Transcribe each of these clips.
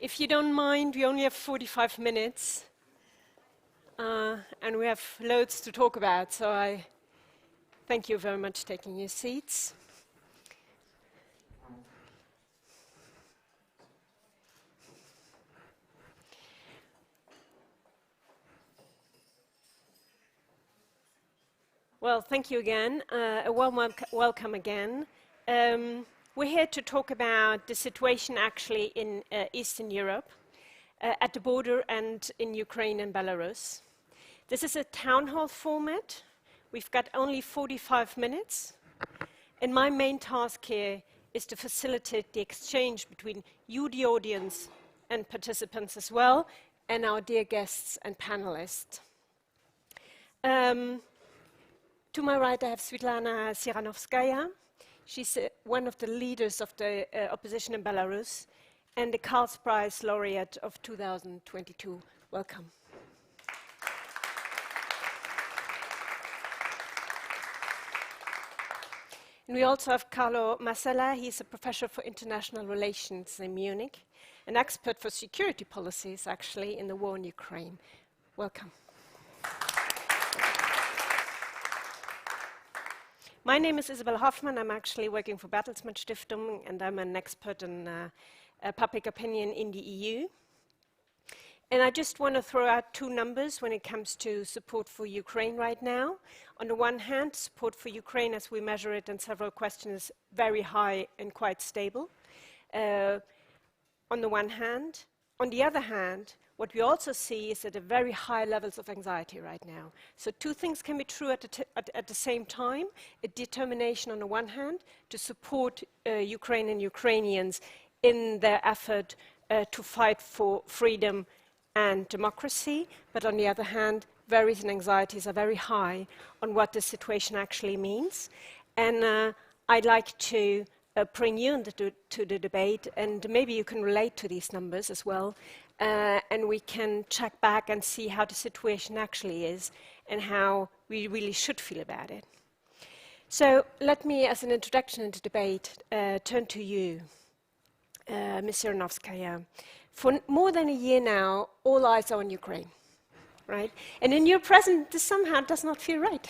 If you don't mind, we only have 45 minutes, and we have loads to talk about, so I thank you very much for taking your seats. Well, thank you again. A warm welcome again. We're here to talk about the situation actually in Eastern Europe, at the border and in Ukraine and Belarus. This is a town hall format. We've got only 45 minutes. And my main task here is to facilitate the exchange between you, the audience, and participants as well, and our dear guests and panelists. To my right, I have Svitlana Tsiranovskaya. She's one of the leaders of the opposition in Belarus and the Karls Prize laureate of 2022. Welcome. And we also have Carlo Masella. He's a professor for international relations in Munich, an expert for security policies, actually, in the war in Ukraine. Welcome. My name is Isabel Hoffmann. I'm actually working for Bertelsmann Stiftung, and I'm an expert in public opinion in the EU. And I just want to throw out two numbers when it comes to support for Ukraine right now. On the one hand, support for Ukraine, as we measure it in several questions, is very high and quite stable. On the one hand. On the other hand, what we also see is that very high levels of anxiety right now. So two things can be true at the same time. A determination on the one hand to support Ukraine and Ukrainians in their effort to fight for freedom and democracy, but on the other hand, worries and anxieties are very high on what the situation actually means. And I'd like to bring you into the debate, and maybe you can relate to these numbers as well, and we can check back and see how the situation actually is and how we really should feel about it. So let me, as an introduction into debate, turn to you, Ms. Tsiranovskaya. For more than a year now, all eyes are on Ukraine, right? And in your present, this somehow does not feel right,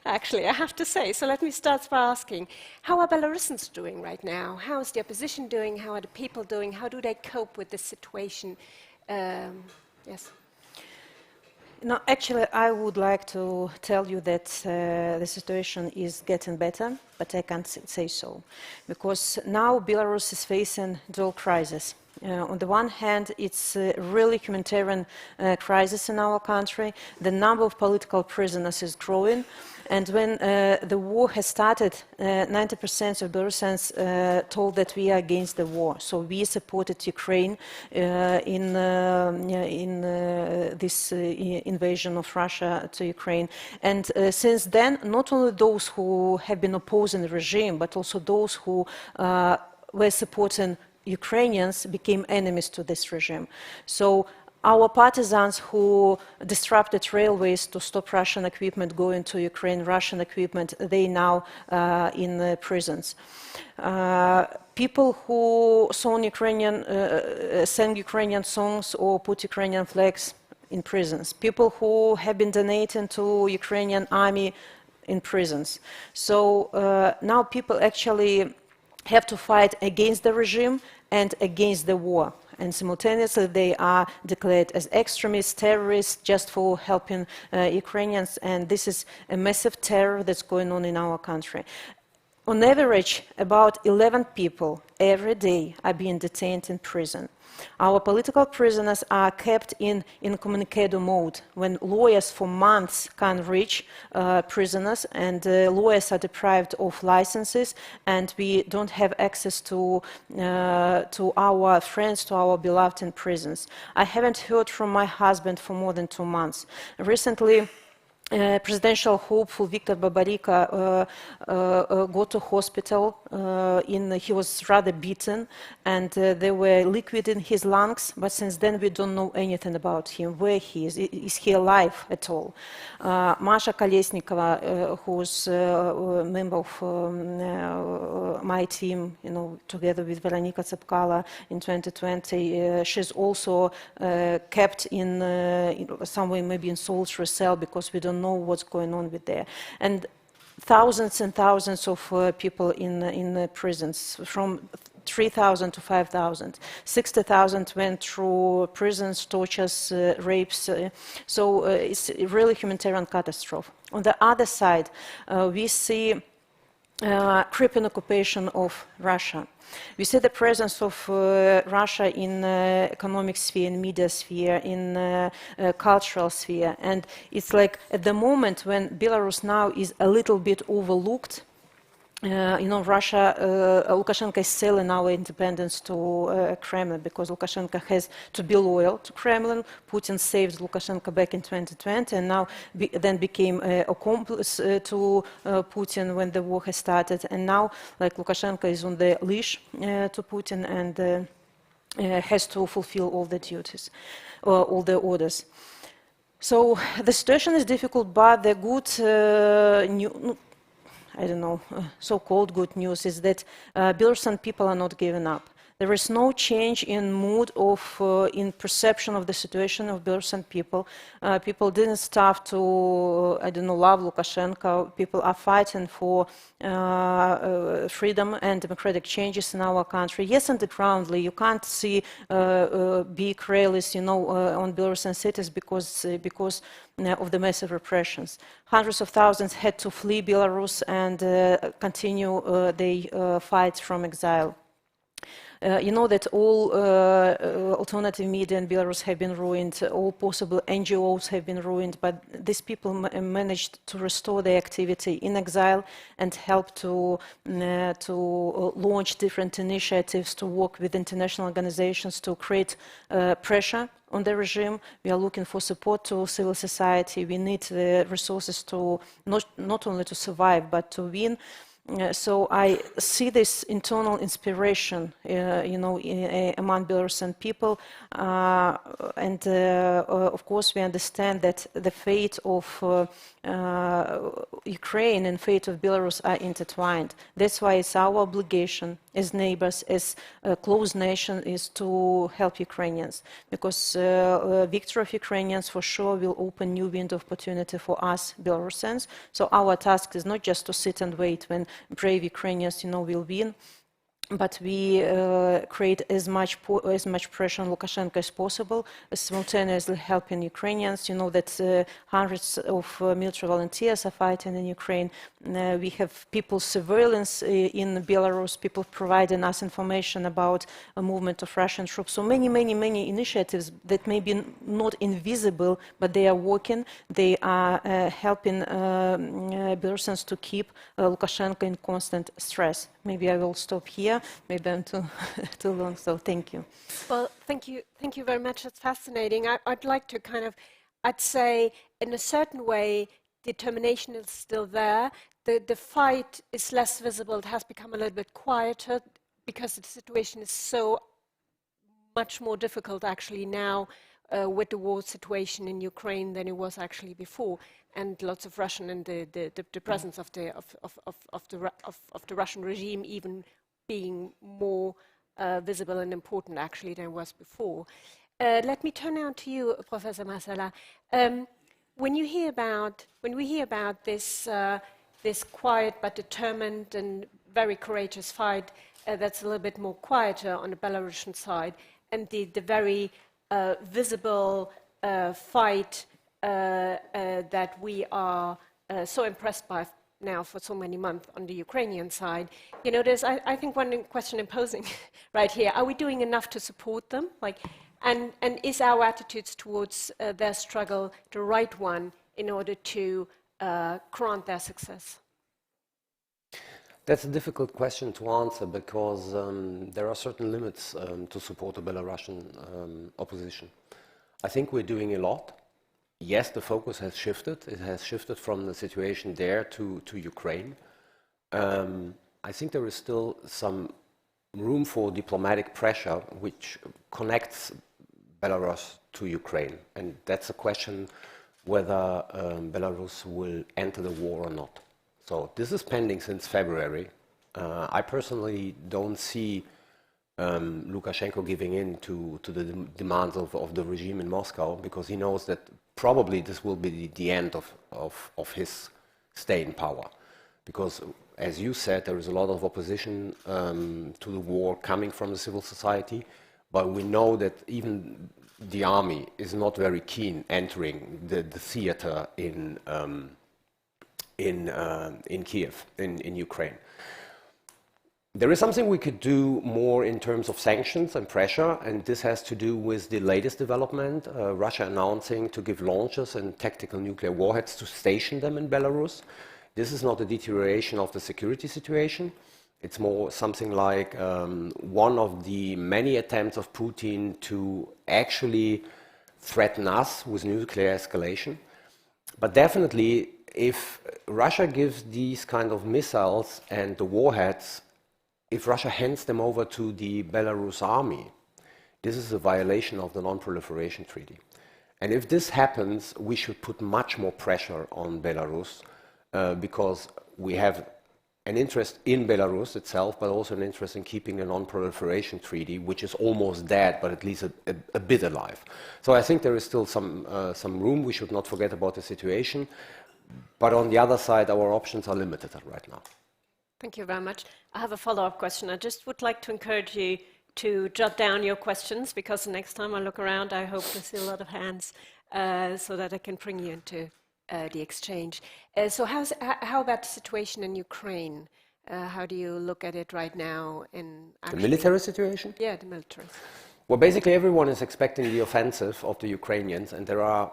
actually, I have to say. So let me start by asking, how are Belarusians doing right now? How is the opposition doing? How are the people doing? How do they cope with this situation? Yes? No, actually, I would like to tell you that the situation is getting better, but I can't say so. Because now Belarus is facing dual crisis. On the one hand, it's a really humanitarian crisis in our country. The number of political prisoners is growing. And when the war has started, 90% of Belarusians told that we are against the war. So we supported Ukraine in this invasion of Russia to Ukraine. And since then, not only those who have been opposing the regime, but also those who were supporting Ukrainians became enemies to this regime. So our partisans who disrupted railways to stop Russian equipment going to Ukraine, Russian equipment, they now in prisons. People who sang Ukrainian songs or put Ukrainian flags in prisons. People who have been donating to Ukrainian army in prisons. So now people actually have to fight against the regime and against the war. And simultaneously they are declared as extremists, terrorists, just for helping Ukrainians. And this is a massive terror that's going on in our country. On average, about 11 people every day are being detained in prison. Our political prisoners are kept in incommunicado mode, when lawyers for months can't reach prisoners, and lawyers are deprived of licenses, and we don't have access to our friends, to our beloved in prisons. I haven't heard from my husband for more than 2 months. Recently, presidential hopeful Viktor Babarika got to hospital. He was rather beaten, and there were liquid in his lungs. But since then, we don't know anything about him. Where he is he alive at all? Masha Kolesnikova, who's a member of my team, together with Veronika Tsepkala in 2020, she's also kept in somewhere maybe in solitary cell because we don't know what's going on with there. And thousands and thousands of people in prisons, from 3,000 to 5,000. 60,000 went through prisons, tortures, rapes. So it's really a humanitarian catastrophe. On the other side, we see creeping occupation of Russia. We see the presence of Russia in economic sphere, in media sphere, in cultural sphere. And it's like at the moment when Belarus now is a little bit overlooked, Russia, Lukashenko is selling our independence to Kremlin because Lukashenko has to be loyal to Kremlin. Putin saved Lukashenko back in 2020 and now then became an accomplice to Putin when the war has started. And now, like, Lukashenko is on the leash to Putin and has to fulfill all the duties, all the orders. So the situation is difficult, but the good so-called good news is that Belarusian people are not giving up. There is no change in mood in perception of the situation of Belarusian people. People didn't stop to, love Lukashenko. People are fighting for freedom and democratic changes in our country. Yes, undergroundly, you can't see big rallies, on Belarusian cities because of the massive repressions. Hundreds of thousands had to flee Belarus and continue their fights from exile. You know that all alternative media in Belarus have been ruined, all possible NGOs have been ruined, but these people managed to restore their activity in exile and help to launch different initiatives, to work with international organizations, to create pressure on the regime. We are looking for support to civil society. We need the resources to not only to survive, but to win. So I see this internal inspiration, among Belarusian people, and of course we understand that the fate of Ukraine and fate of Belarus are intertwined. That's why it's our obligation as neighbors, as a close nation, is to help Ukrainians, because victory of Ukrainians for sure will open new window of opportunity for us Belarusians. So our task is not just to sit and wait when brave Ukrainians, will win, but we create as much pressure on Lukashenko as possible, simultaneously helping Ukrainians. You know that hundreds of military volunteers are fighting in Ukraine. We have people surveillance in Belarus, people providing us information about a movement of Russian troops. So many initiatives that may be not invisible, but they are working. They are helping Belarusians to keep Lukashenko in constant stress. Maybe I will stop here. Maybe I'm too long, so thank you. Well, thank you very much. That's fascinating. I'd like to I'd say in a certain way, determination is still there. The fight is less visible. It has become a little bit quieter because the situation is so much more difficult actually now with the war situation in Ukraine than it was actually before, and lots of Russian and the presence of the Russian regime even being more visible and important actually than it was before. Let me turn now to you, Professor Masala. When we hear about this this quiet but determined and very courageous fight that's a little bit more quieter on the Belarusian side, and the very visible fight that we are so impressed by now for so many months on the Ukrainian side, there's I think one question imposing right here: are we doing enough to support them? And is our attitudes towards their struggle the right one in order to grant their success? That's a difficult question to answer because there are certain limits to support the Belarusian opposition. I think we're doing a lot. yes, the focus has shifted. It has shifted from the situation there to Ukraine. I think there is still some room for diplomatic pressure which connects Belarus to Ukraine. And that's a question whether Belarus will enter the war or not. So this is pending since February. I personally don't see Lukashenko giving in to the demands of the regime in Moscow, because he knows that probably this will be the end of his stay in power. Because, as you said, there is a lot of opposition to the war coming from the civil society, but we know that even the army is not very keen entering the theater in Kiev, in Ukraine. There is something we could do more in terms of sanctions and pressure, and this has to do with the latest development, Russia announcing to give launchers and tactical nuclear warheads to station them in Belarus. This is not a deterioration of the security situation. It's more something like one of the many attempts of Putin to actually threaten us with nuclear escalation. But definitely, if Russia gives these kind of missiles and the warheads, if Russia hands them over to the Belarus army, this is a violation of the Non-Proliferation Treaty. And if this happens, we should put much more pressure on Belarus, because we have an interest in Belarus itself, but also an interest in keeping a Non-Proliferation Treaty, which is almost dead, but at least a bit alive. So I think there is still some room. We should not forget about the situation. But on the other side, our options are limited right now. Thank you very much. I have a follow-up question. I just would like to encourage you to jot down your questions, because the next time I look around, I hope to see a lot of hands, so that I can bring you into the exchange. So how about the situation in Ukraine? How do you look at it right now? The military situation? Yeah, the military. Well, basically everyone is expecting the offensive of the Ukrainians, and there are,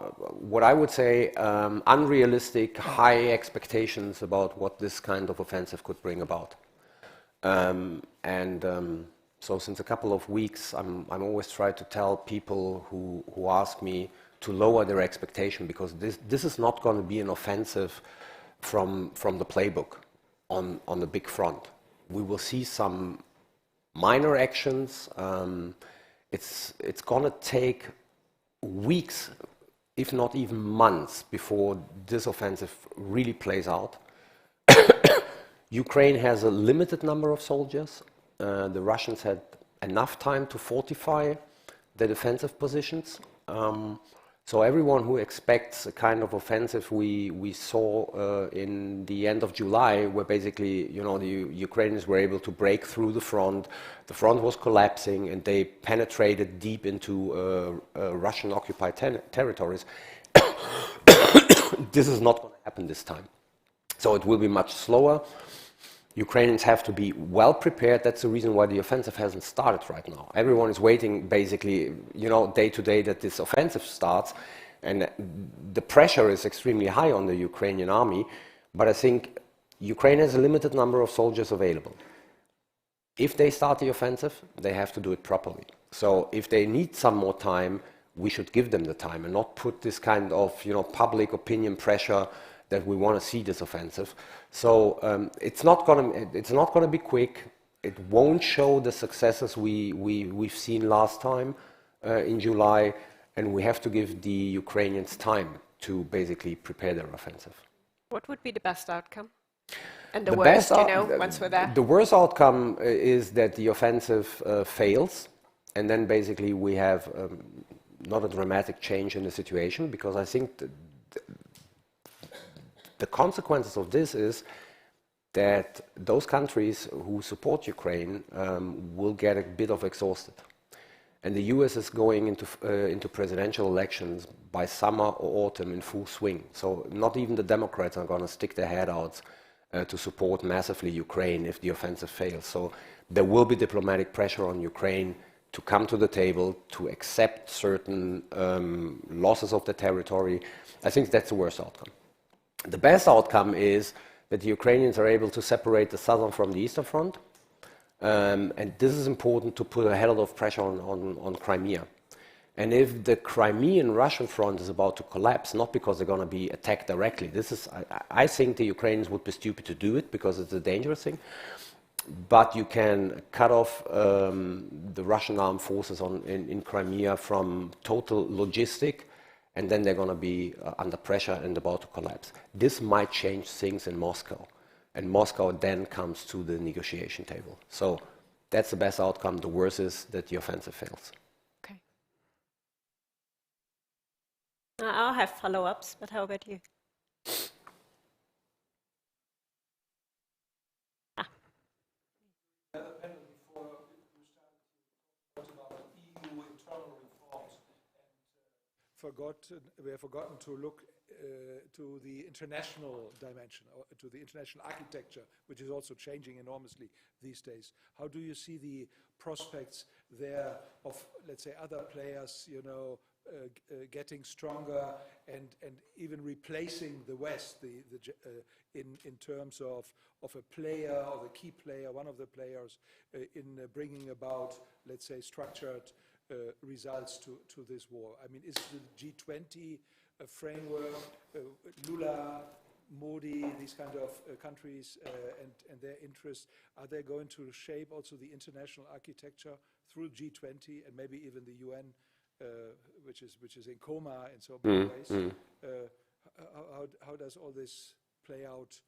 what I would say, unrealistic high expectations about what this kind of offensive could bring about. So since a couple of weeks, I'm always trying to tell people who ask me to lower their expectation, because this is not going to be an offensive from the playbook on the big front. We will see some minor actions. It's going to take weeks, if not even months, before this offensive really plays out. Ukraine has a limited number of soldiers. The Russians had enough time to fortify the defensive positions. So everyone who expects a kind of offensive we saw in the end of July, where basically, the Ukrainians were able to break through the front was collapsing, and they penetrated deep into Russian-occupied territories. This is not going to happen this time. So it will be much slower. Ukrainians have to be well prepared. That's the reason why the offensive hasn't started right now. Everyone is waiting, basically, day to day that this offensive starts, and the pressure is extremely high on the Ukrainian army. But I think Ukraine has a limited number of soldiers available. If they start the offensive, they have to do it properly. So if they need some more time, we should give them the time and not put this kind of, public opinion pressure that we want to see this offensive. So it's not gonna be quick. It won't show the successes we've seen last time in July, and we have to give the Ukrainians time to basically prepare their offensive. What would be the best outcome? And the worst, once we're there? The worst outcome is that the offensive fails, and then basically we have not a dramatic change in the situation, because I think the consequences of this is that those countries who support Ukraine will get a bit of exhausted. And the US is going into presidential elections by summer or autumn in full swing. So not even the Democrats are going to stick their head out to support massively Ukraine if the offensive fails. So there will be diplomatic pressure on Ukraine to come to the table, to accept certain losses of the territory. I think that's the worst outcome. The best outcome is that the Ukrainians are able to separate the southern from the eastern front. And this is important to put a hell of pressure on Crimea. And if the Crimean Russian front is about to collapse, not because they're going to be attacked directly, I think the Ukrainians would be stupid to do it because it's a dangerous thing. But you can cut off the Russian armed forces in Crimea from total logistic, and then they're going to be under pressure and about to collapse. This might change things in Moscow, and Moscow then comes to the negotiation table. So that's the best outcome. The worst is that the offensive fails. Okay. I'll have follow-ups, but how about you? We have forgotten to look to the international dimension, or to the international architecture, which is also changing enormously these days. How do you see the prospects there of, let's say, other players, getting stronger and even replacing the West in terms of a player or the key player, one of the players, in bringing about, let's say, structured results to this war? I mean, is the G20 framework, Lula, Modi, these kind of countries and their interests, are they going to shape also the international architecture through G20 and maybe even the UN, which is in coma in so many ways? How does all this play out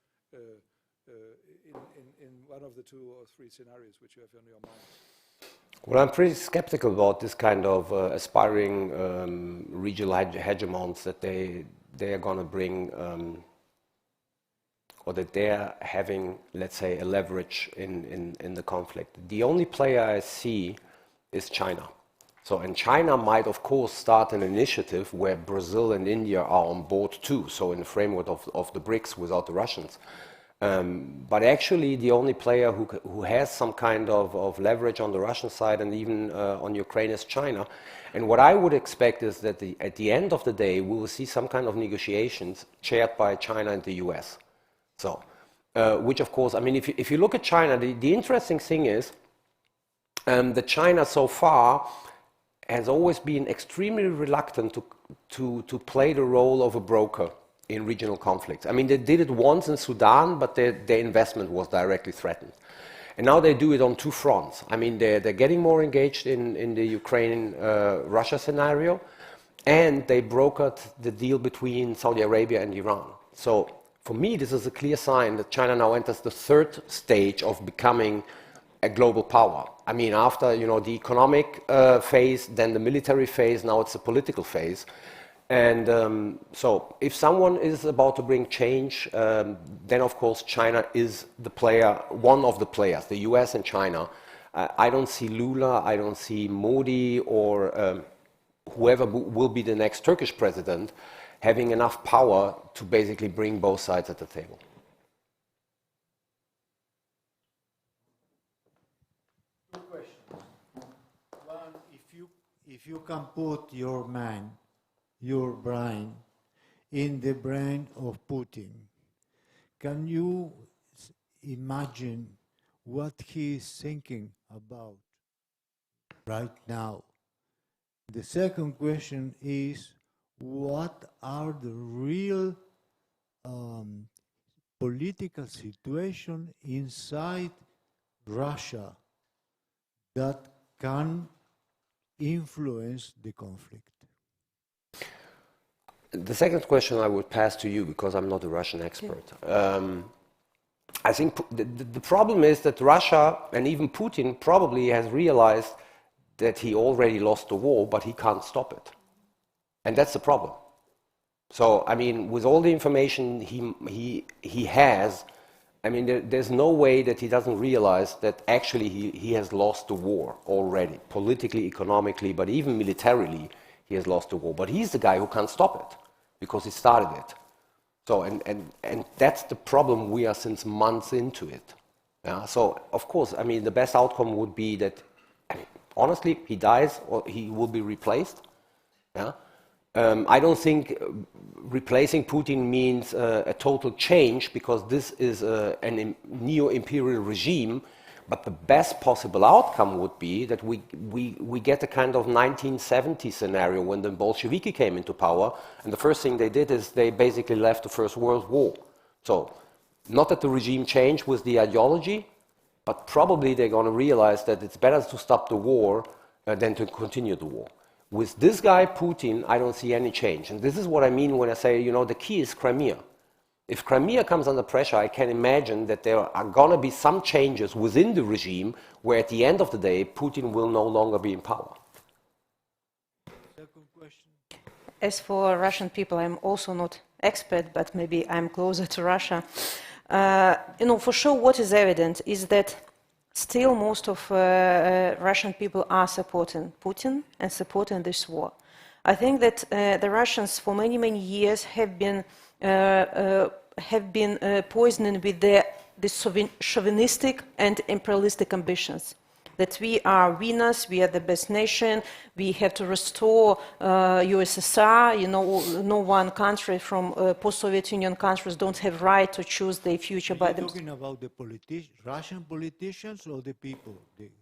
in one of the 2 or 3 scenarios which you have on your mind? Well, I'm pretty skeptical about this kind of aspiring regional hegemons that they are going to bring, or that they're having, let's say, a leverage in the conflict. The only player I see is China. So, and China might, of course, start an initiative where Brazil and India are on board too, so in the framework of the BRICS without the Russians. But actually, the only player who has some kind of leverage on the Russian side and even on Ukraine is China. And what I would expect is that at the end of the day, we will see some kind of negotiations chaired by China and the US. So, which of course, I mean, if you look at China, the interesting thing is that China so far has always been extremely reluctant to play the role of a broker in regional conflicts. I mean, they did it once in Sudan, but their investment was directly threatened. And now they do it on 2 fronts. I mean, they're getting more engaged in the Ukraine-Russia scenario, and they brokered the deal between Saudi Arabia and Iran. So for me, this is a clear sign that China now enters the 3rd stage of becoming a global power. I mean, after the economic phase, then the military phase, now it's a political phase. And so if someone is about to bring change, then of course China is the player, one of the players, the US and China. I don't see Lula, I don't see Modi or whoever will be the next Turkish president having enough power to basically bring both sides at the table. Two questions. One, if you can put your mind, your brain in the brain of Putin, can you imagine what he is thinking about right now? The second question is, what are the real political situation inside Russia that can influence the conflict? The second question I would pass to you because I'm not a Russian expert. I think the problem is that Russia and even Putin probably has realized that he already lost the war, but he can't stop it. And that's the problem. So, I mean, with all the information he has, I mean, there's no way that he doesn't realize that actually he has lost the war already, politically, economically, but even militarily, he has lost the war. But he's the guy who can't stop it because he started it. So, and that's the problem. We are since months into it. Yeah? So, of course, I mean, the best outcome would be that, I mean, honestly, he dies or he will be replaced. Yeah? I don't think replacing Putin means a total change, because this is a neo-imperial regime But the best possible outcome would be that we get a kind of 1970 scenario when the Bolsheviki came into power, and the first thing they did is they basically left the First World War. So, not that the regime changed with the ideology, but probably they're going to realize that it's better to stop the war than to continue the war. With this guy, Putin, I don't see any change. And this is what I mean when I say, you know, the key is Crimea. If Crimea comes under pressure, I can imagine that there are going to be some changes within the regime where at the end of the day, Putin will no longer be in power. Second question. As for Russian people, I'm also not expert, but maybe I'm closer to Russia. You know, for sure, what is evident is that still most of Russian people are supporting Putin and supporting this war. I think that the Russians for many, many years have been poisoned with the chauvinistic and imperialistic ambitions. That we are winners, we are the best nation, we have to restore USSR, you know, no one country from post-Soviet Union countries don't have right to choose their future by themselves. Are you talking about the Russian politicians or the people?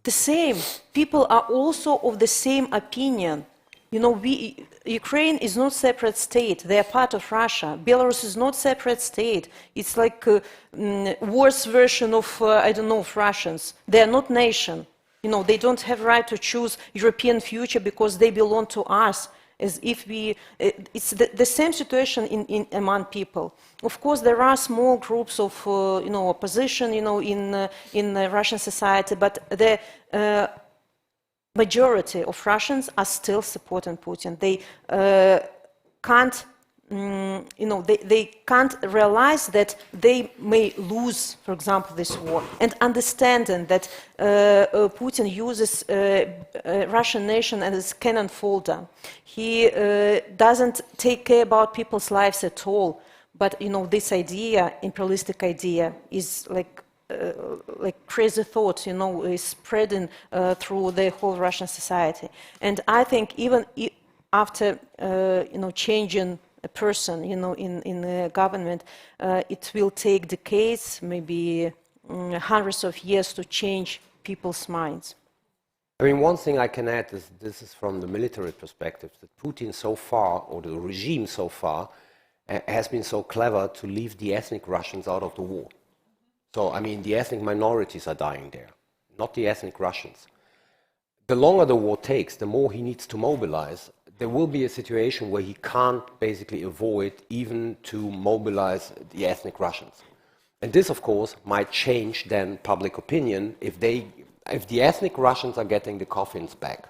The same. People are also of the same opinion. You know, Ukraine is not a separate state. They are part of Russia. Belarus is not a separate state. It's like a worse version of, I don't know, of Russians. They are not nation. You know, they don't have right to choose European future because they belong to us. As if we, it's the same situation among people. Of course, there are small groups of, you know, opposition, you know, in Russian society, but the majority of Russians are still supporting Putin. They can't, you know, they can't realize that they may lose, for example, this war, and understanding that Putin uses Russian nation as a cannon fodder. He doesn't take care about people's lives at all. But you know, this idea, imperialistic idea, is like crazy thoughts, you know, is spreading through the whole Russian society. And I think even after, you know, changing a person, you know, in the government, it will take decades, maybe hundreds of years to change people's minds. I mean, one thing I can add is, this is from the military perspective, that Putin so far, or the regime so far, has been so clever to leave the ethnic Russians out of the war. So, I mean, the ethnic minorities are dying there, not the ethnic Russians. The longer the war takes, the more he needs to mobilize. There will be a situation where he can't basically avoid even to mobilize the ethnic Russians. And this, of course, might change then public opinion if the ethnic Russians are getting the coffins back.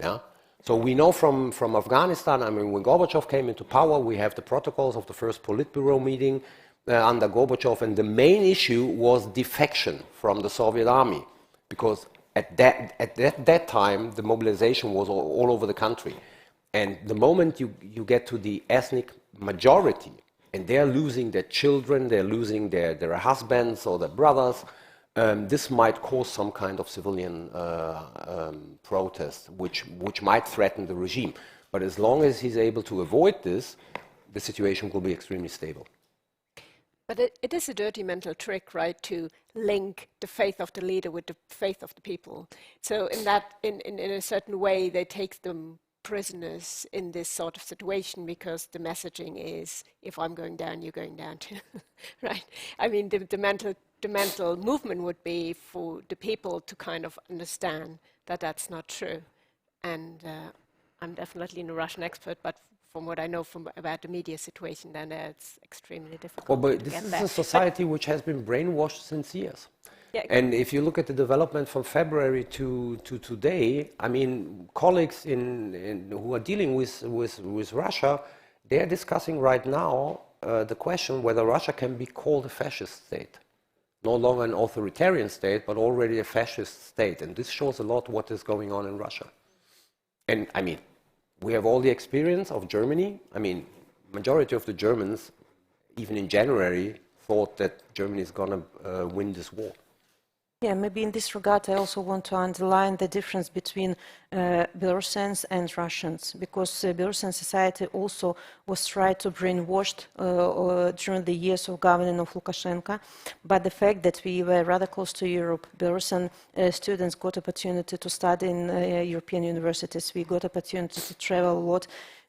Yeah? So we know from Afghanistan, I mean, when Gorbachev came into power, we have the protocols of the first Politburo meeting under Gorbachev, and the main issue was defection from the Soviet army, because at that time, the mobilization was all over the country. And the moment you get to the ethnic majority, and they're losing their children, they're losing their husbands or their brothers, this might cause some kind of civilian protest, which might threaten the regime. But as long as he's able to avoid this, the situation will be extremely stable. But it is a dirty mental trick, right, to link the faith of the leader with the faith of the people. So in a certain way, they take them prisoners in this sort of situation, because the messaging is, if I'm going down, you're going down too, right? I mean, the mental movement would be for the people to kind of understand that that's not true. And I'm definitely not a Russian expert, but from what I know about the media situation, then it's extremely difficult. Well, but this is a society which has been brainwashed since years. Yeah. And if you look at the development from February to today, I mean, colleagues who are dealing with Russia, they are discussing right now the question whether Russia can be called a fascist state. No longer an authoritarian state, but already a fascist state. And this shows a lot what is going on in Russia. And I mean, we have all the experience of Germany. I mean, majority of the Germans, even in January, thought that Germany is going to win this war. Yeah, maybe in this regard, I also want to underline the difference between Belarusians and Russians, because Belarusian society also was tried to brainwashed during the years of governing of Lukashenko. But the fact that we were rather close to Europe, Belarusian students got opportunity to study in European universities. We got opportunity to travel a lot.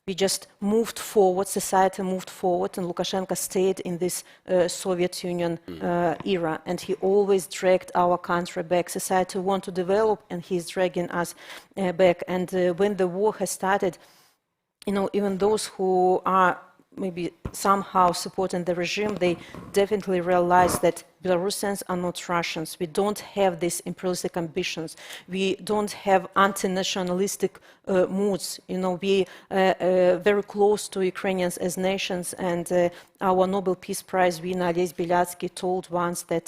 We just moved forward, society moved forward, and Lukashenko stayed in this Soviet Union era, and he always dragged our country back. Society want to develop, and he's dragging us back. And when the war has started, you know, even those who are maybe somehow supporting the regime, they definitely realize that Belarusians are not Russians. We don't have these imperialistic ambitions. We don't have anti-nationalistic moods. You know, we are very close to Ukrainians as nations, and our Nobel Peace Prize winner Ales Bialiatski told once that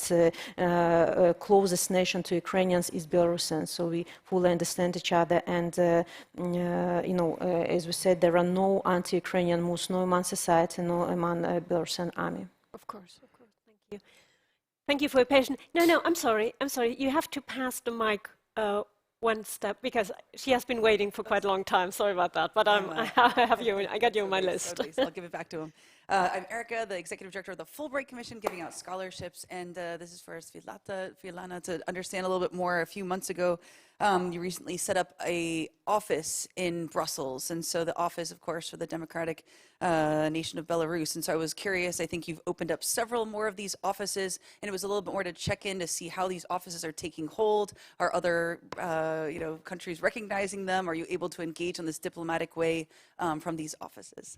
closest nation to Ukrainians is Belarusians. So we fully understand each other, and you know, as we said, there are no anti-Ukrainian moods, no among society, no among Belarusian army. Of course, thank you. Thank you for your patience. No, I'm sorry. You have to pass the mic one step, because she has been waiting for quite a long time. Sorry about that, but I got you on my list. So I'll give it back to him. I'm Erica, the Executive Director of the Fulbright Commission, giving out scholarships, and this is for Svetlana to understand a little bit more. A few months ago, you recently set up an office in Brussels, and so the office, of course, for the democratic nation of Belarus. And so I was curious, I think you've opened up several more of these offices, and it was a little bit more to check in to see how these offices are taking hold. Are other you know, countries recognizing them? Are you able to engage in this diplomatic way from these offices?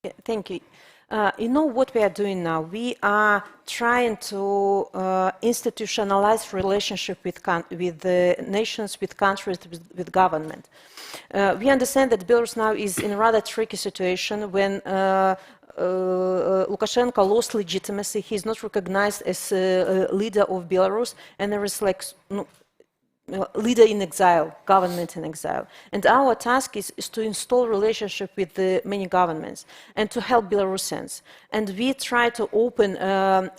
Yeah, thank you. You know what we are doing now? We are trying to institutionalize relationship with the nations, with countries, with government. We understand that Belarus now is in a rather tricky situation when Lukashenko lost legitimacy. He's not recognized as a leader of Belarus, and there is like leader in exile, government in exile. And our task is to install relationship with the many governments and to help Belarusians. And we try to open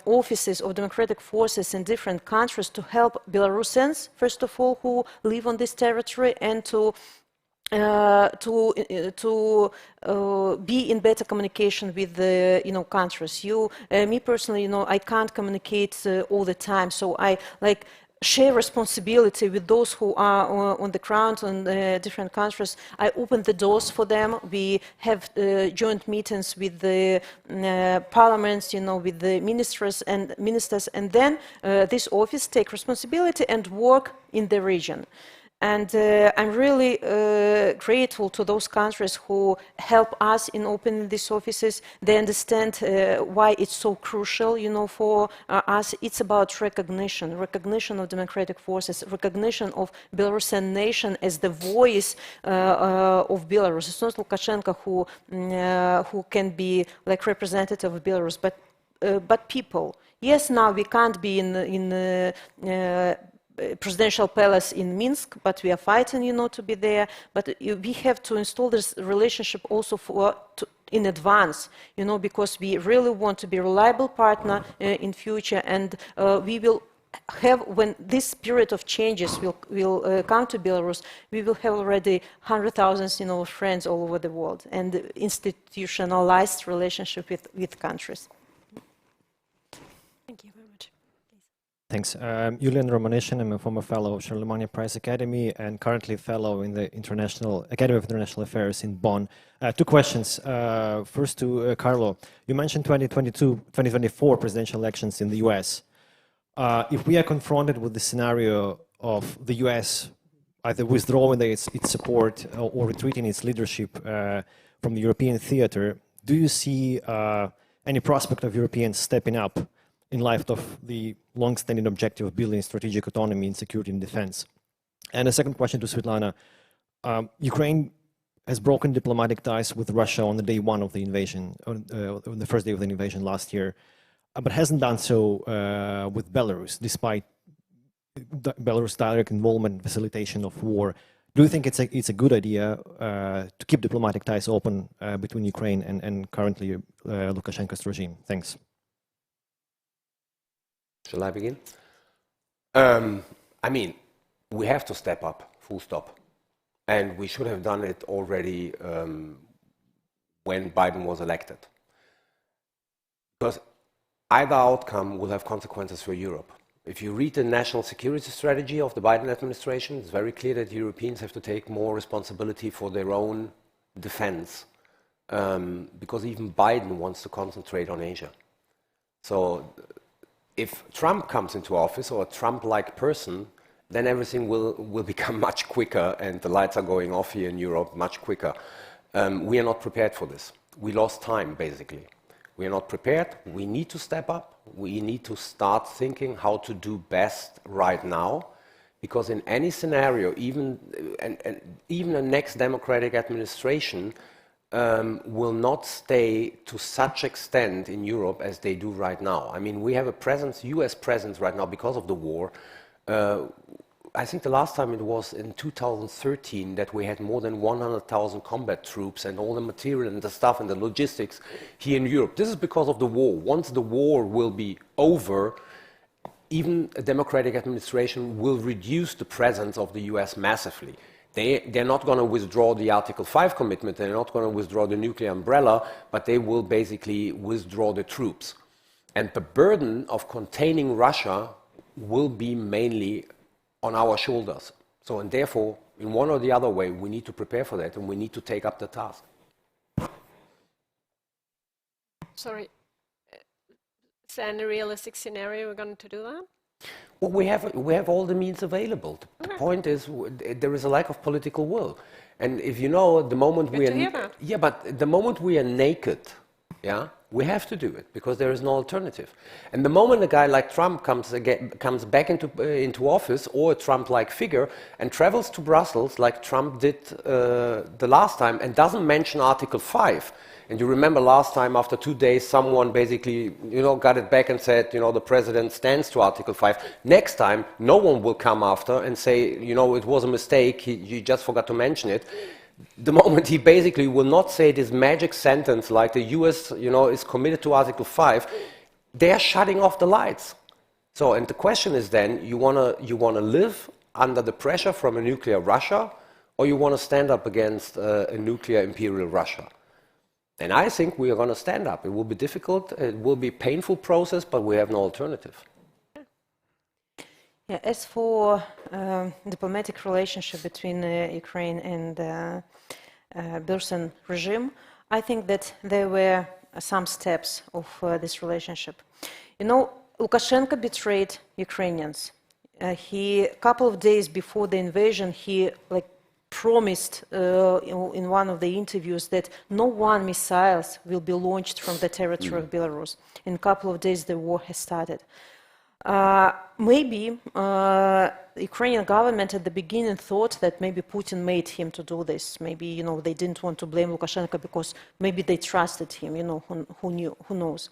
offices of democratic forces in different countries to help Belarusians, first of all, who live on this territory, and to be in better communication with the countries. Me personally, I can't communicate all the time, so I share responsibility with those who are on the ground in different countries. I open the doors for them. We have joint meetings with the parliaments, with the ministers, and then this office take responsibility and work in the region. And I'm really grateful to those countries who help us in opening these offices. They understand why it's so crucial, for us. It's about recognition of democratic forces, recognition of Belarusian nation as the voice of Belarus. It's not Lukashenko who can be like representative of Belarus, but people. Yes, now we can't be in presidential palace in Minsk, but we are fighting, to be there. But we have to install this relationship also in advance, because we really want to be a reliable partner in future, and we will have, when this period of changes will come to Belarus, we will have already 100,000 friends all over the world, and institutionalized relationship with countries. Thank you very much. Thanks. Julian Romaneshin. I'm a former fellow of Charlemagne Prize Academy and currently fellow in the Academy of International Affairs in Bonn. Two questions. First to Carlo. You mentioned 2024 presidential elections in the US. If we are confronted with the scenario of the US either withdrawing its support or retreating its leadership from the European theater, do you see any prospect of Europeans stepping up in light of the long-standing objective of building strategic autonomy in security and defense? And a second question to Svetlana. Ukraine has broken diplomatic ties with Russia on the day one of the invasion, on the first day of the invasion last year, but hasn't done so with Belarus, despite Belarus' direct involvement and facilitation of war. Do you think it's a good idea to keep diplomatic ties open between Ukraine and currently Lukashenko's regime? Thanks. Shall I begin? I mean, we have to step up, full stop. And we should have done it already when Biden was elected. Because either outcome will have consequences for Europe. If you read the national security strategy of the Biden administration, it's very clear that Europeans have to take more responsibility for their own defense, because even Biden wants to concentrate on Asia. So if Trump comes into office, or a Trump-like person, then everything will become much quicker, and the lights are going off here in Europe much quicker. We are not prepared for this. We lost time, basically. We are not prepared. We need to step up. We need to start thinking how to do best right now, because in any scenario, even a next democratic administration will not stay to such extent in Europe as they do right now. I mean, we have a presence, US presence right now because of the war. I think the last time it was in 2013 that we had more than 100,000 combat troops and all the material and the stuff and the logistics here in Europe. This is because of the war. Once the war will be over, even a democratic administration will reduce the presence of the US massively. They're not going to withdraw the Article 5 commitment, they're not going to withdraw the nuclear umbrella, but they will basically withdraw the troops. And the burden of containing Russia will be mainly on our shoulders. So, and therefore, in one or the other way, we need to prepare for that, and we need to take up the task. Sorry, is there any realistic scenario we're going to do that? Well, we have all the means available. The point is, there is a lack of political will. And if you know, the moment we are... Yeah, but the moment we are naked, yeah, we have to do it, because there is no alternative. And the moment a guy like Trump comes back into office, or a Trump-like figure, and travels to Brussels like Trump did the last time, and doesn't mention Article 5, and you remember last time, after 2 days, someone basically, got it back and said, the president stands to Article 5. Next time, no one will come after and say, it was a mistake, he just forgot to mention it. The moment he basically will not say this magic sentence like the US, is committed to Article 5, they are shutting off the lights. So, and the question is then, you wanna live under the pressure from a nuclear Russia, or you want to stand up against a nuclear imperial Russia? And I think we are going to stand up. It will be difficult, it will be a painful process, but we have no alternative. Yeah, as for diplomatic relationship between Ukraine and Belarusian regime, I think that there were some steps of this relationship. Lukashenko betrayed Ukrainians. A couple of days before the invasion, he promised in one of the interviews that no one missiles will be launched from the territory of Belarus. In a couple of days, the war has started. Maybe the Ukrainian government at the beginning thought that maybe Putin made him to do this. Maybe, they didn't want to blame Lukashenko because maybe they trusted him, who knows.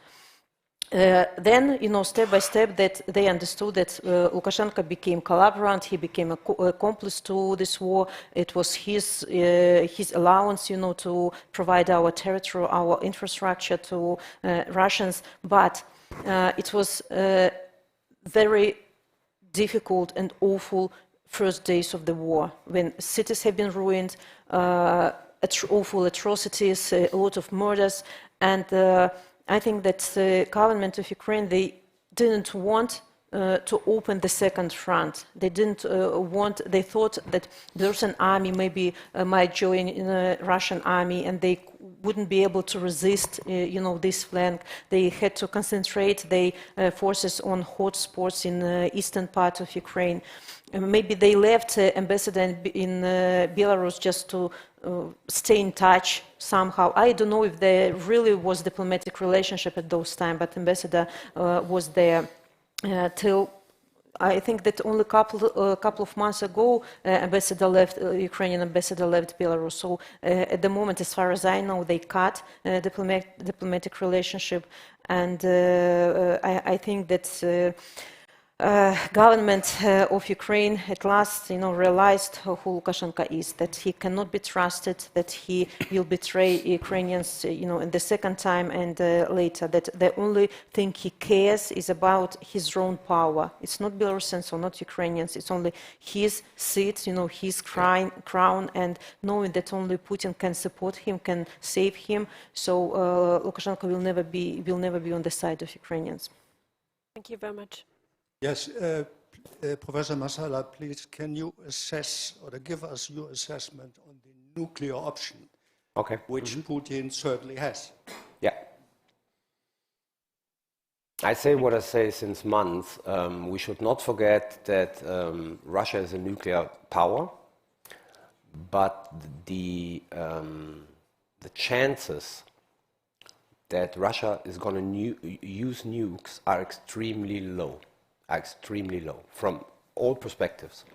Then, step by step, that they understood that Lukashenko became collaborant, he became accomplice to this war. It was his allowance, to provide our territory, our infrastructure to Russians. But it was very difficult and awful first days of the war, when cities have been ruined, awful atrocities, a lot of murders, and I think that the government of Ukraine, they didn't want to open the second front. They didn't they thought that the Russian army maybe might join in the Russian army, and they wouldn't be able to resist, this flank. They had to concentrate their forces on hotspots in the eastern part of Ukraine. Maybe they left ambassador in Belarus just to stay in touch somehow. I don't know if there really was diplomatic relationship at those times, but ambassador was there till I think that only a couple of months ago, Ukrainian ambassador left Belarus. So at the moment, as far as I know, they cut diplomatic relationship, and I think that government of Ukraine at last, realized who Lukashenko is, that he cannot be trusted, that he will betray Ukrainians, in the second time and later, that the only thing he cares is about his own power. It's not Belarusians or not Ukrainians, it's only his seat, his crown, and knowing that only Putin can support him, can save him, so Lukashenko will never be on the side of Ukrainians. Thank you very much. Yes, Professor Masala, please, can you assess or give us your assessment on the nuclear option, which Putin certainly has? Yeah. I say what I say since months. We should not forget that Russia is a nuclear power, but the chances that Russia is going to use nukes are extremely low. From all perspectives.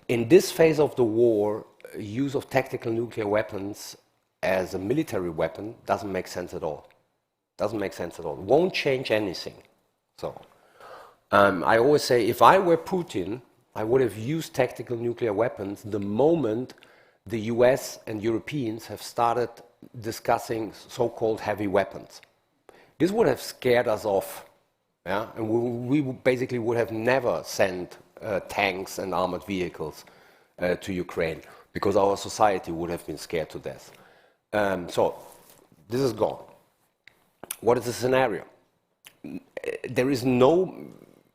In this phase of the war, use of tactical nuclear weapons as a military weapon doesn't make sense at all. Won't change anything. So, I always say, if I were Putin, I would have used tactical nuclear weapons the moment the US and Europeans have started discussing so-called heavy weapons. This would have scared us off. Yeah? And we basically would have never sent tanks and armored vehicles to Ukraine because our society would have been scared to death. So this is gone. What is the scenario? There is no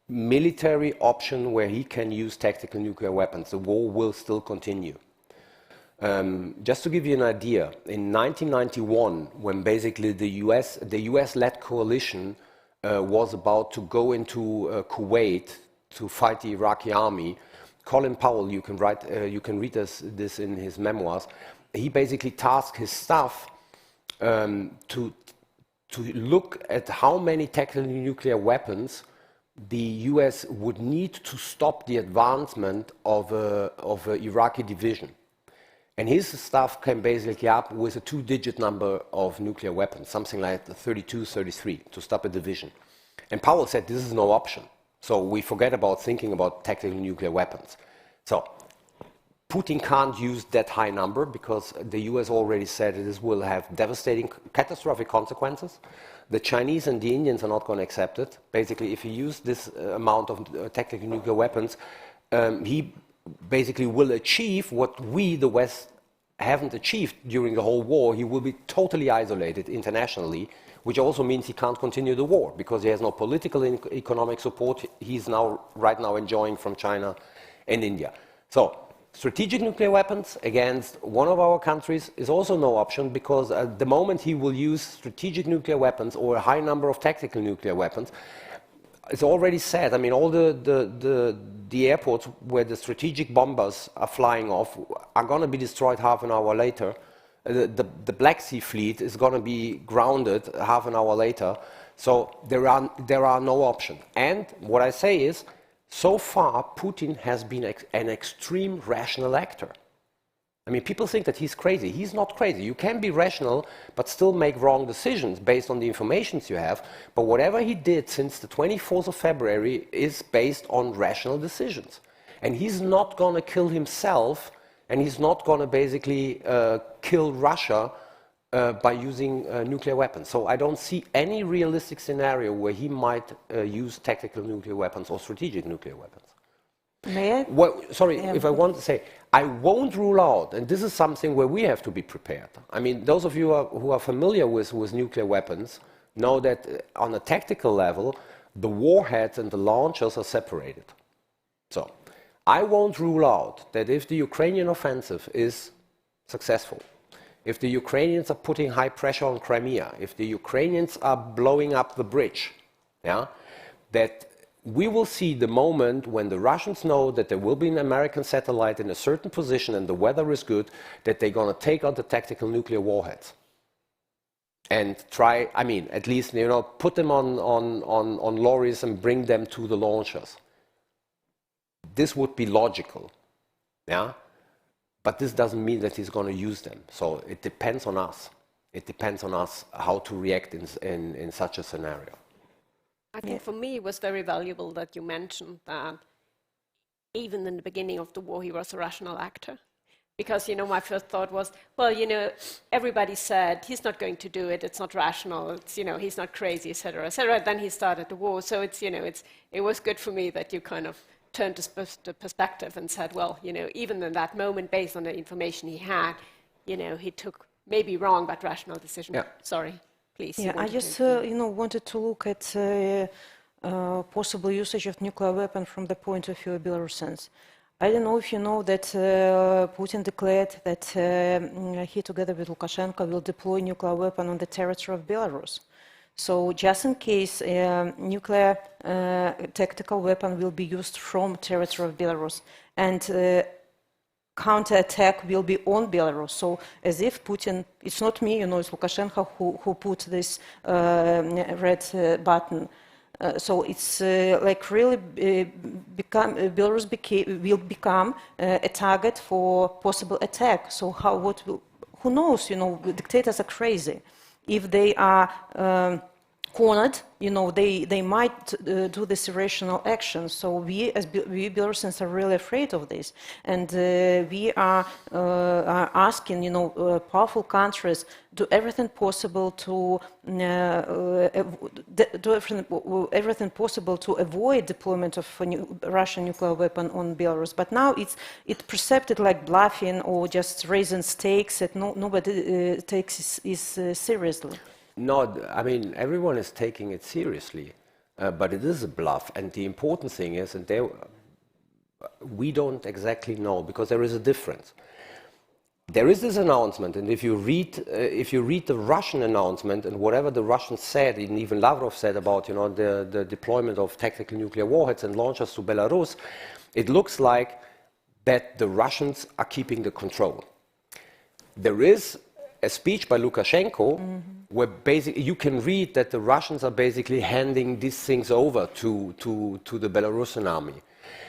military option where he can use tactical nuclear weapons. The war will still continue. Just to give you an idea, in 1991, when basically the US-led coalition was about to go into Kuwait to fight the Iraqi army, Colin Powell, you can read this in his memoirs, he basically tasked his staff to look at how many tactical nuclear weapons the US would need to stop the advancement of a Iraqi division. And his staff came basically up with a two-digit number of nuclear weapons, something like 32, 33, to stop a division. And Powell said this is no option. So we forget about thinking about tactical nuclear weapons. So Putin can't use that high number because the US already said this will have devastating, catastrophic consequences. The Chinese and the Indians are not going to accept it. Basically, if he used this amount of tactical nuclear weapons, he basically will achieve what we, the West, haven't achieved during the whole war. He will be totally isolated internationally, which also means he can't continue the war because he has no political and economic support he's right now enjoying from China and India. So strategic nuclear weapons against one of our countries is also no option because at the moment he will use strategic nuclear weapons or a high number of tactical nuclear weapons. It's already said, I mean, all the airports where the strategic bombers are flying off are going to be destroyed half an hour later. The Black Sea Fleet is going to be grounded half an hour later. So there are no options. And what I say is, so far, Putin has been an extreme rational actor. I mean, people think that he's crazy. He's not crazy. You can be rational, but still make wrong decisions based on the information you have. But whatever he did since the 24th of February is based on rational decisions. And he's not going to kill himself, and he's not going to basically kill Russia by using nuclear weapons. So I don't see any realistic scenario where he might use tactical nuclear weapons or strategic nuclear weapons. May I? Well, sorry, if I want to say, I won't rule out, and this is something where we have to be prepared. I mean, those of you who are familiar with nuclear weapons know that on a tactical level, the warheads and the launchers are separated. So, I won't rule out that if the Ukrainian offensive is successful, if the Ukrainians are putting high pressure on Crimea, if the Ukrainians are blowing up the bridge, yeah, that we will see the moment when the Russians know that there will be an American satellite in a certain position and the weather is good, that they're going to take out the tactical nuclear warheads and try, I mean, at least, you know, put them on lorries and bring them to the launchers. This would be logical, yeah? But this doesn't mean that he's going to use them. So it depends on us. It depends on us how to react in such a scenario. I think for me it was very valuable that you mentioned that even in the beginning of the war he was a rational actor. Because, you know, my first thought was, well, you know, everybody said he's not going to do it, it's not rational, it's, you know, he's not crazy, etc., etc. Then he started the war. So it's, you know, it was good for me that you kind of turned the perspective and said, well, you know, even in that moment, based on the information he had, you know, he took maybe wrong but rational decision. Yeah. Sorry, please. Yeah, I just, you know, wanted to look at possible usage of nuclear weapon from the point of view of Belarusians. I don't know if you know that Putin declared that he, together with Lukashenko, will deploy nuclear weapon on the territory of Belarus. So just in case nuclear tactical weapon will be used from territory of Belarus, and counterattack will be on Belarus. So as if Putin, it's not me, you know, it's Lukashenko who put this red button. So it's like really Belarus will become a target for possible attack. So who knows? You know, dictators are crazy. If they are cornered, you know, they might do this irrational action. So we Belarusians are really afraid of this, and we are asking, you know, powerful countries do everything possible to everything possible to avoid deployment of Russian nuclear weapon on Belarus. But now it's perceived like bluffing or just raising stakes that nobody takes it seriously. No, I mean, everyone is taking it seriously, but it is a bluff. And the important thing is, and we don't exactly know, because there is a difference. There is this announcement, and if you read the Russian announcement and whatever the Russians said, and even Lavrov said about, you know, the deployment of tactical nuclear warheads and launchers to Belarus, it looks like that the Russians are keeping the control. There is a speech by Lukashenko where basically you can read that the Russians are basically handing these things over to the Belarusian army.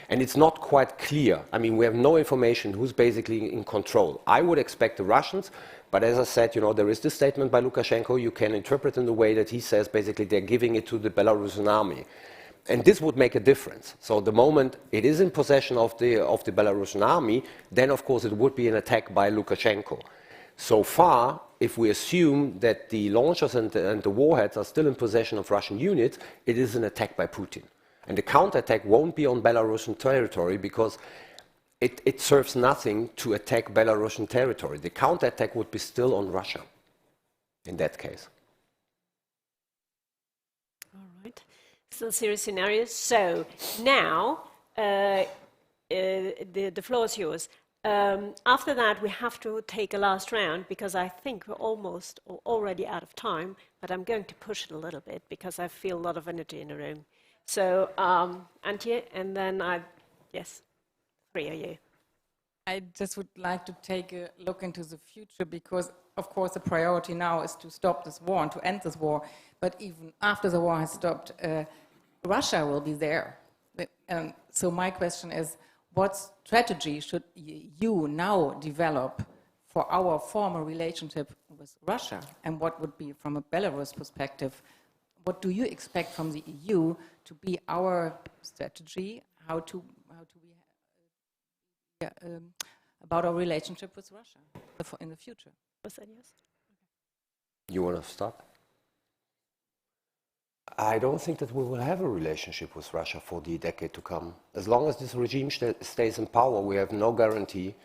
And it's not quite clear. I mean, we have no information who's basically in control. I would expect the Russians, but as I said, you know, there is this statement by Lukashenko. You can interpret in the way that he says basically they're giving it to the Belarusian army. And this would make a difference. So the moment it is in possession of the Belarusian army, then of course it would be an attack by Lukashenko. So far, if we assume that the launchers and the warheads are still in possession of Russian units, it is an attack by Putin. And the counterattack won't be on Belarusian territory because it serves nothing to attack Belarusian territory. The counterattack would be still on Russia in that case. All right. Still serious scenarios. So now the floor is yours. After that, we have to take a last round because I think we're almost already out of time, but I'm going to push it a little bit because I feel a lot of energy in the room. So, Antje, and then yes, three of you. I just would like to take a look into the future because, of course, the priority now is to stop this war and to end this war. But even after the war has stopped, Russia will be there. So my question is, what strategy should you now develop for our former relationship with Russia? And what would be, from a Belarus perspective, what do you expect from the EU to be our strategy? How do we about our relationship with Russia in the future? Was that yes? You want to start? I don't think that we will have a relationship with Russia for the decade to come. As long as this regime stays in power, we have no guarantee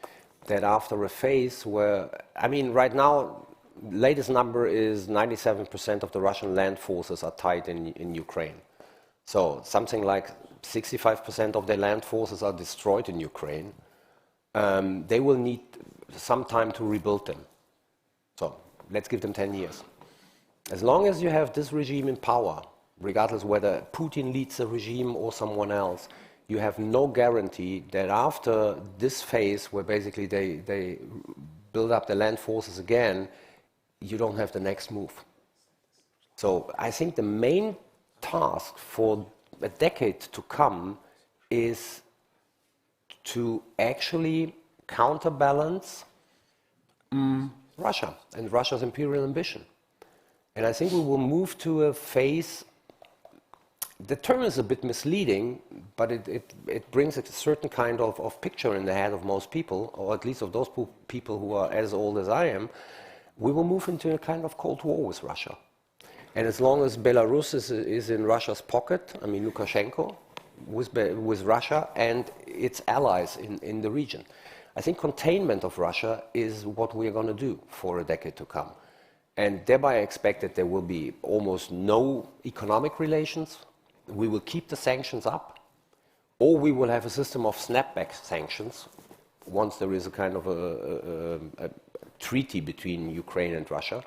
that after a phase where, I mean, right now, latest number is 97% of the Russian land forces are tied in Ukraine. So something like 65% of their land forces are destroyed in Ukraine. They will need some time to rebuild them. So let's give them 10 years. As long as you have this regime in power, regardless whether Putin leads the regime or someone else, you have no guarantee that after this phase where basically they build up the land forces again, you don't have the next move. So I think the main task for a decade to come is to actually counterbalance Russia and Russia's imperial ambition. And I think we will move to a phase the term is a bit misleading, but it brings a certain kind of picture in the head of most people, or at least of those people who are as old as I am. We will move into a kind of Cold War with Russia. And as long as Belarus is in Russia's pocket, I mean Lukashenko, with Russia and its allies in the region, I think containment of Russia is what we are going to do for a decade to come. And thereby I expect that there will be almost no economic relations. We will keep the sanctions up, or we will have a system of snapback sanctions once there is a kind of a treaty between Ukraine and Russia.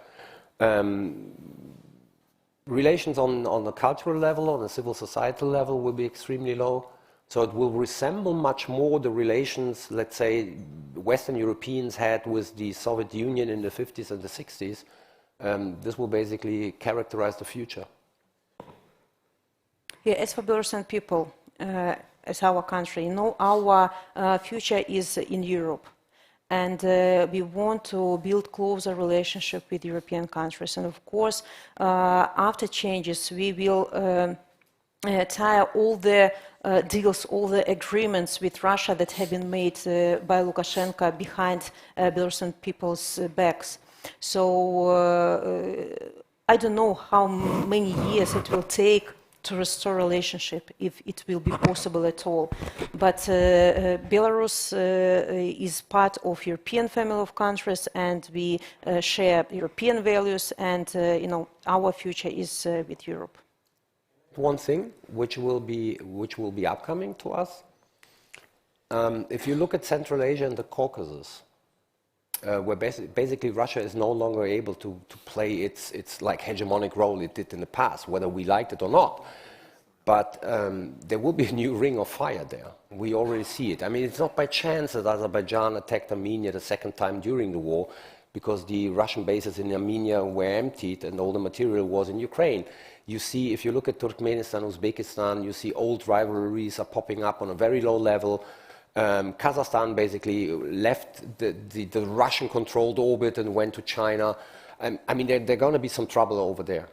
Relations on the cultural level, on the civil societal level will be extremely low. So it will resemble much more the relations, let's say, Western Europeans had with the Soviet Union in the 50s and the 60s. This will basically characterize the future. Yeah, as for Belarusian people, as our country, our future is in Europe. And we want to build closer relationship with European countries. And of course, after changes, we will tie all the deals, all the agreements with Russia that have been made by Lukashenko behind Belarusian people's backs. So I don't know how many years it will take to restore relationship, if it will be possible at all. But Belarus is part of European family of countries, and we share European values, and our future is with Europe. One thing which will be upcoming to us, if you look at Central Asia and the Caucasus, where basically Russia is no longer able to play its like hegemonic role it did in the past, whether we liked it or not. But there will be a new ring of fire there. We already see it. I mean, it's not by chance that Azerbaijan attacked Armenia the second time during the war, because the Russian bases in Armenia were emptied and all the material was in Ukraine. You see, if you look at Turkmenistan, Uzbekistan, you see old rivalries are popping up on a very low level. Kazakhstan basically left the Russian-controlled orbit and went to China. I mean, there's going to be some trouble over there.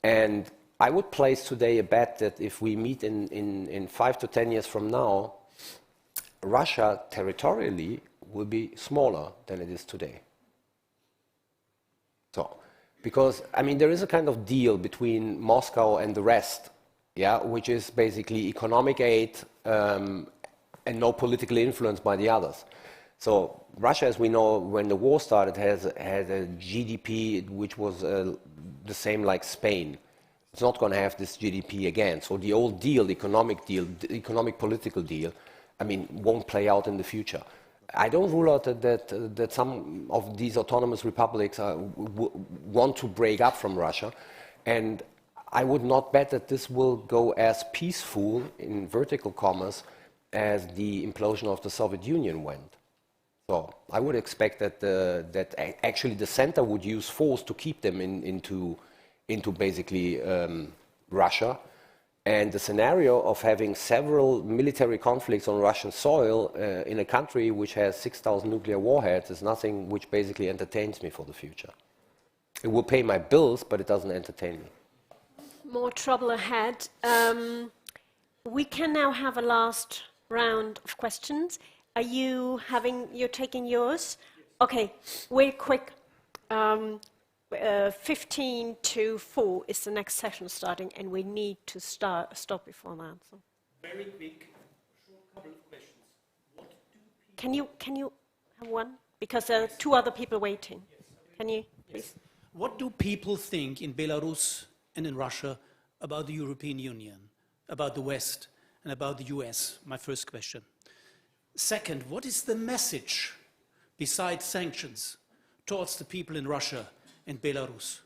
And I would place today a bet that if we meet in 5 to 10 years from now, Russia territorially will be smaller than it is today. So, because, I mean, there is a kind of deal between Moscow and the rest, yeah, which is basically economic aid, and no political influence by the others. So Russia, as we know, when the war started, had a GDP which was the same like Spain. It's not going to have this GDP again. So the old deal, the economic political deal, I mean, won't play out in the future. I don't rule out that some of these autonomous republics want to break up from Russia, and I would not bet that this will go as peaceful, in vertical commas, as the implosion of the Soviet Union went. So I would expect that actually the center would use force to keep them into basically Russia. And the scenario of having several military conflicts on Russian soil in a country which has 6,000 nuclear warheads is nothing which basically entertains me for the future. It will pay my bills, but it doesn't entertain me. More trouble ahead. We can now have a last round of questions. You're taking yours? Okay, way quick. 15 to 4 is the next session starting, and we need to stop before that. So. Very quick, short couple of questions. What do Can you have one? Because there are 2 other people waiting. Yes. Can you, please? Yes. What do people think in Belarus and in Russia about the European Union, about the West, and about the US? My first question. Second, what is the message, besides sanctions, towards the people in Russia and Belarus?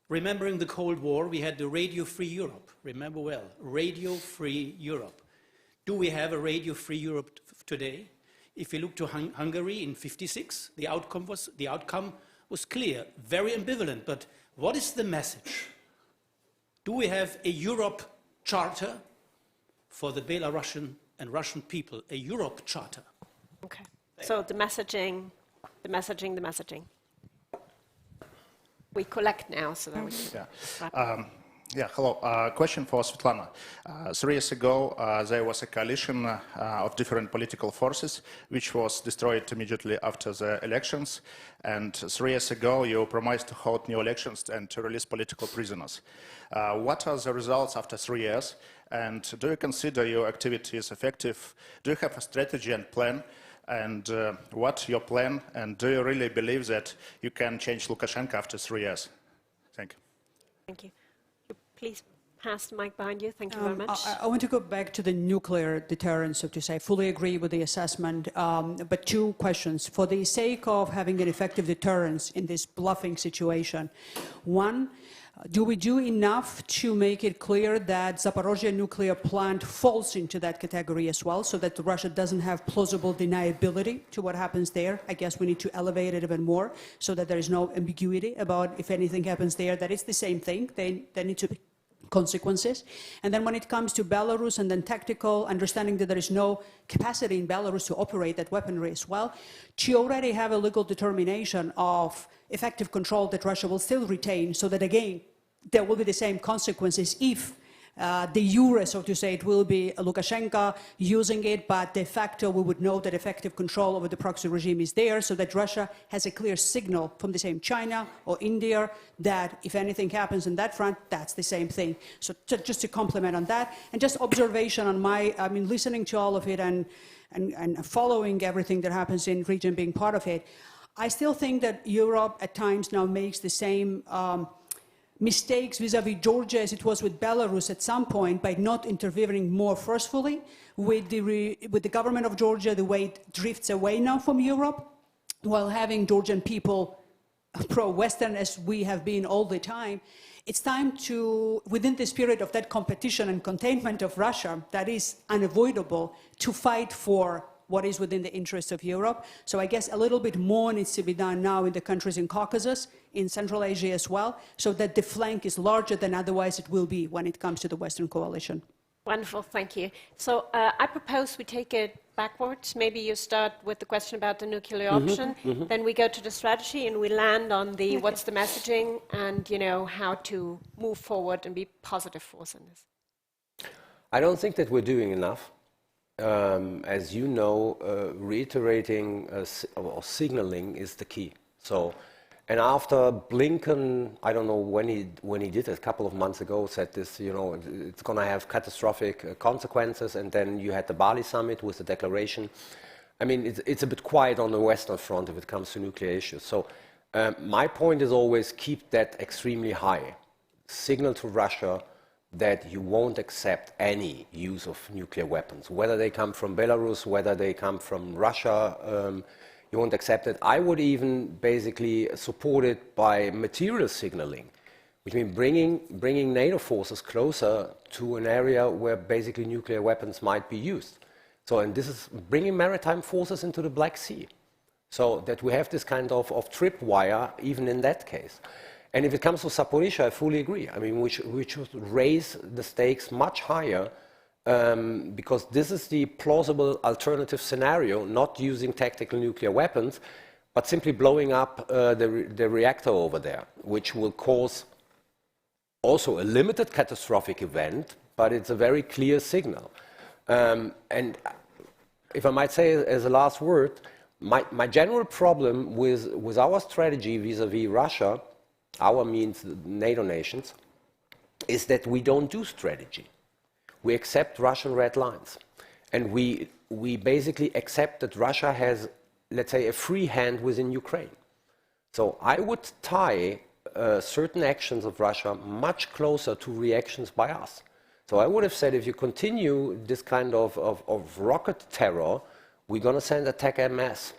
Remembering the Cold War, we had the Radio-Free Europe. Remember well, Radio-Free Europe. Do we have a Radio-Free Europe today? If you look to Hungary in '56, the outcome was clear, very ambivalent. But what is the message? Do we have a Europe charter for the Belarusian and Russian people? A Europe charter. Okay. So the messaging. We collect now, so that we can. Yeah. Yeah, hello. Question for Svetlana. 3 years ago, there was a coalition of different political forces, which was destroyed immediately after the elections. And 3 years ago, you promised to hold new elections and to release political prisoners. What are the results after 3 years? And do you consider your activities effective? Do you have a strategy and plan? And what's your plan? And do you really believe that you can change Lukashenko after 3 years? Thank you. Thank you. Please pass the mic behind you. Thank you very much. I want to go back to the nuclear deterrence, so to say. I fully agree with the assessment, but 2 questions. For the sake of having an effective deterrence in this bluffing situation, 1, do we do enough to make it clear that Zaporozhye nuclear plant falls into that category as well, so that Russia doesn't have plausible deniability to what happens there? I guess we need to elevate it even more so that there is no ambiguity about if anything happens there, that it's the same thing. There need to be consequences. And then when it comes to Belarus and then tactical, understanding that there is no capacity in Belarus to operate that weaponry as well, to already have a legal determination of effective control that Russia will still retain, so that again, there will be the same consequences if de jure, so to say, it will be Lukashenko using it, but de facto we would know that effective control over the proxy regime is there, so that Russia has a clear signal from the same China or India that if anything happens on that front, that's the same thing. So just to comment on that, and just observation on listening to all of it and following everything that happens in the region, being part of it, I still think that Europe at times now makes the same mistakes vis-à-vis Georgia as it was with Belarus at some point by not intervening more forcefully with the government of Georgia, the way it drifts away now from Europe, while having Georgian people pro-Western as we have been all the time. It's time to, within the spirit of that competition and containment of Russia that is unavoidable, to fight for what is within the interests of Europe. So I guess a little bit more needs to be done now in the countries in Caucasus, in Central Asia as well, so that the flank is larger than otherwise it will be when it comes to the Western coalition. Wonderful, thank you. So I propose we take it backwards. Maybe you start with the question about the nuclear option, then we go to the strategy and we land on the what's the messaging and how to move forward and be positive force in this. I don't think that we're doing enough. As you know, reiterating or signaling is the key. So, and after Blinken, I don't know when he did it, a couple of months ago, said this, it's going to have catastrophic consequences, and then you had the Bali summit with the declaration. I mean, it's a bit quiet on the Western front if it comes to nuclear issues. So, my point is always keep that extremely high. Signal to Russia that you won't accept any use of nuclear weapons, whether they come from Belarus, whether they come from Russia, you won't accept it. I would even basically support it by material signaling, which means bringing NATO forces closer to an area where basically nuclear weapons might be used. So, and this is bringing maritime forces into the Black Sea, so that we have this kind of tripwire even in that case. And if it comes to Zaporizhzhia, I fully agree. I mean, we should raise the stakes much higher because this is the plausible alternative scenario, not using tactical nuclear weapons, but simply blowing up the reactor over there, which will cause also a limited catastrophic event, but it's a very clear signal. And if I might say as a last word, my general problem with our strategy vis-à-vis Russia, our means NATO nations, is that we don't do strategy. We accept Russian red lines. And we basically accept that Russia has, let's say, a free hand within Ukraine. So I would tie certain actions of Russia much closer to reactions by us. So I would have said if you continue this kind of rocket terror, we're going to send attack en masse.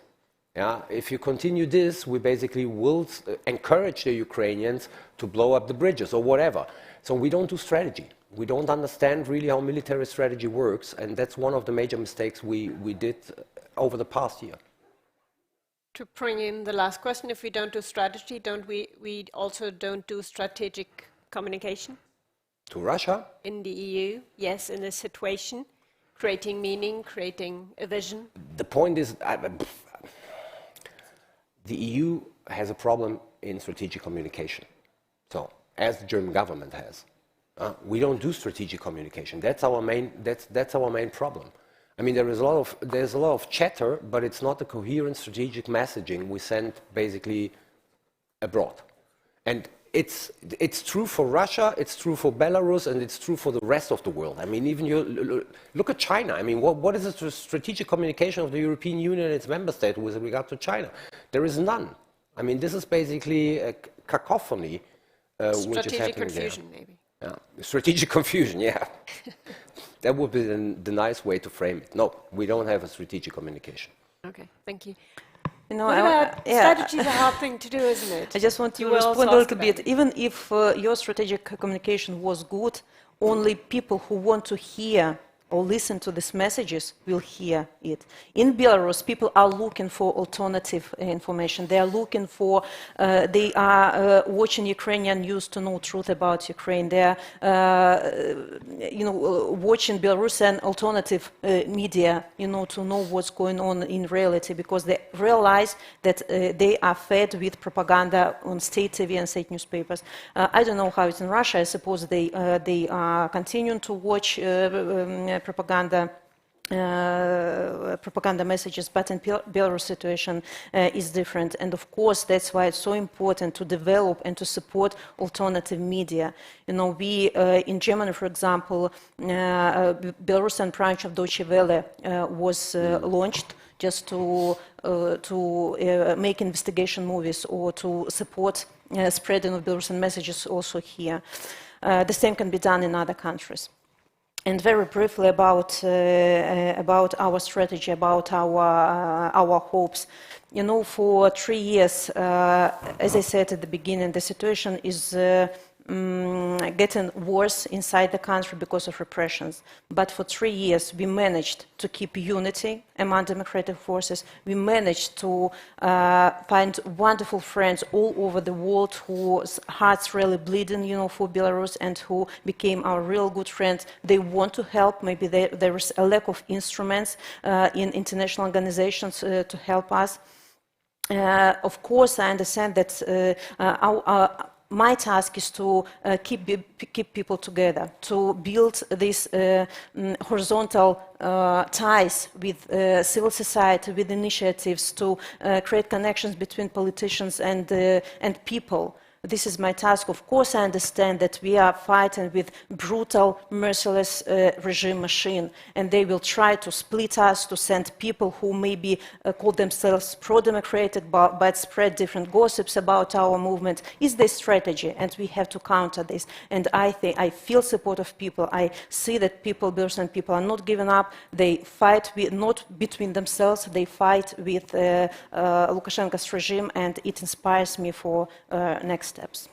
Yeah? If you continue this, we basically will encourage the Ukrainians to blow up the bridges or whatever. So we don't do strategy. We don't understand really how military strategy works, and that's one of the major mistakes we did over the past year. To bring in the last question, if we don't do strategy, we also don't do strategic communication? To Russia? In the EU, yes, in this situation, creating meaning, creating a vision. The point is, the EU has a problem in strategic communication. So, as the German government has. We don't do strategic communication. That's our main problem. I mean, there's a lot of chatter, but it's not the coherent strategic messaging we send basically abroad. And it's true for Russia, it's true for Belarus, and it's true for the rest of the world. I mean, even you look at China. I mean, what is the strategic communication of the European Union and its member states with regard to China? There is none. I mean, this is basically a cacophony which is happening confusion, there. maybe. Yeah. Strategic confusion, yeah. That would be the nice way to frame it. No, we don't have a strategic communication. Okay, thank you. You know, strategy is a hard thing to do, isn't it? I just want to respond a little bit. Even if your strategic communication was good, only people who want to hear or listen to these messages will hear it. In Belarus, people are looking for alternative information. They are looking for, they are watching Ukrainian news to know truth about Ukraine. They are, watching Belarusian alternative media, to know what's going on in reality, because they realize that they are fed with propaganda on state TV and state newspapers. I don't know how it's in Russia. I suppose they are continuing to watch propaganda messages, but in Belarus situation is different, and of course that's why it's so important to develop and to support alternative media. We in Germany, for example, Belarusian branch of Deutsche Welle was launched just to make investigation movies or to support spreading of Belarusian messages also here. The same can be done in other countries. And very briefly about our strategy, about our hopes. For 3 years, as I said at the beginning, the situation is getting worse inside the country because of repressions. But for 3 years, we managed to keep unity among democratic forces. We managed to find wonderful friends all over the world whose hearts really bleeding, for Belarus, and who became our real good friends. They want to help. Maybe there is a lack of instruments in international organizations to help us. Of course, I understand that my task is to keep people together, to build these horizontal ties with civil society, with initiatives, to create connections between politicians and people. This is my task. Of course, I understand that we are fighting with brutal, merciless regime machine, and they will try to split us, to send people who maybe call themselves pro-democratic but spread different gossips about our movement. Is this strategy? And we have to counter this. And I feel support of people. I see that Belarusian people are not giving up. They fight not between themselves. They fight with Lukashenko's regime, and it inspires me for next steps.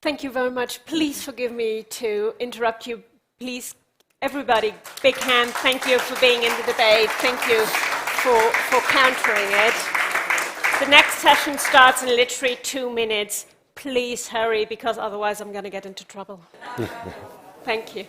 Thank you very much. Please forgive me to interrupt you. Please, everybody, big hand. Thank you for being in the debate. Thank you for countering it. The next session starts in literally 2 minutes. Please hurry, because otherwise I'm going to get into trouble. Thank you.